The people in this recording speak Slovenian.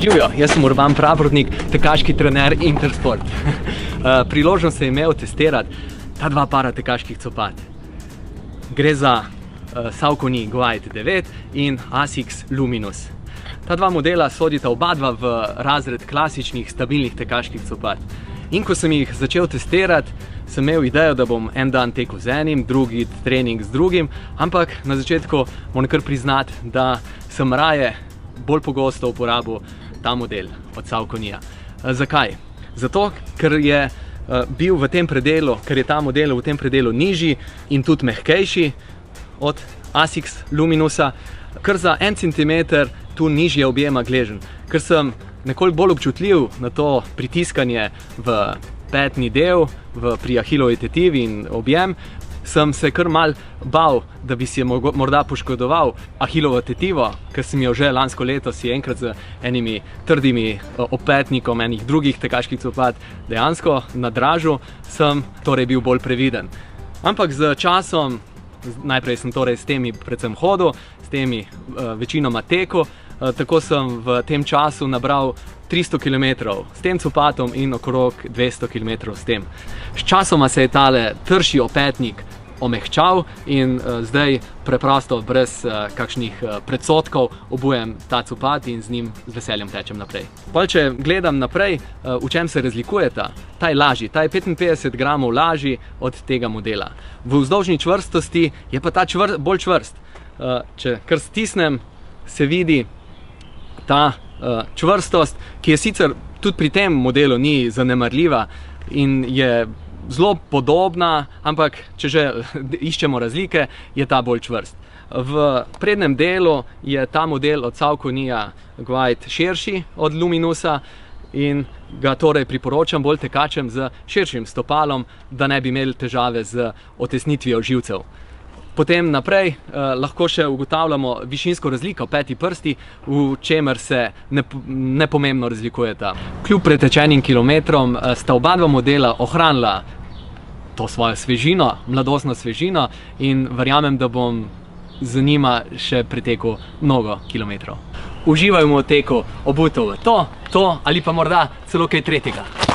Živijo, jaz sem Urban Praprotnik, tekaški trener Intersport. Priložnost sem imel testirati ta dva para tekaških copat. Gre za Saucony Glide 9 in Asics Luminous. Ta dva modela sodita oba dva v razred klasičnih, stabilnih tekaških copat. In ko sem jih začel testirati, sem imel idejo, da bom en dan tekel z enim, drugi trening z drugim, ampak na začetku moram kar priznati, da sem raje bolj pogosto uporabil ta model od Sauconyja. Zakaj? Zato, ker je bil v tem predelu, ker je ta model v tem predelu nižji in tudi mehkejši od Asics Luminusa, kar za 1 cm tu nižje objema gleženj. Ker sem nekoliko bolj občutljiv na to pritiskanje v petni del, pri ahilovi tetivi in objem, sem se kar mal bal, da bi si morda poškodoval ahilovo tetivo, ker sem jo že lansko leto si enkrat z enimi trdimi opetnikom enih drugih tekaških copat dejansko nadražil, sem torej bil bolj previden. Ampak z časom, najprej sem torej s temi predvsem hodil, s temi večinoma tekel, tako sem v tem času nabral 300 km s tem copatom in okrog 200 km s tem. Sčasoma se je tale trši opetnik omehčal in zdaj preprosto brez kakšnih predsodkov obujem ta copat in z njim z veseljem tečem naprej. Če gledam naprej, v čem se razlikujeta, ta je lažji, ta je 55 gramov lažji od tega modela. V vzdolžni čvrstosti je pa ta bolj čvrst. Če kar stisnem, se vidi ta čvrstost, ki je sicer tudi pri tem modelu ni zanemarljiva in je zelo podobna, ampak če že iščemo razlike, je ta bolj čvrst. V prednjem delu je ta model od Sauconyja Glide širši od Luminusa in ga torej priporočam bolj tekačem z širšim stopalom, da ne bi imeli težave z otesnitvijo živcev. Potem naprej lahko še ugotavljamo višinsko razliko peti prsti, v čemer se nepomembno razlikujeta. Kljub pretečenim kilometrom sta oba dva modela ohranila to svojo svežino, mladostno svežino in verjamem, da bom z njima še pretekel mnogo kilometrov. Uživajmo v teku, obutev to ali pa morda celo kaj tretjega.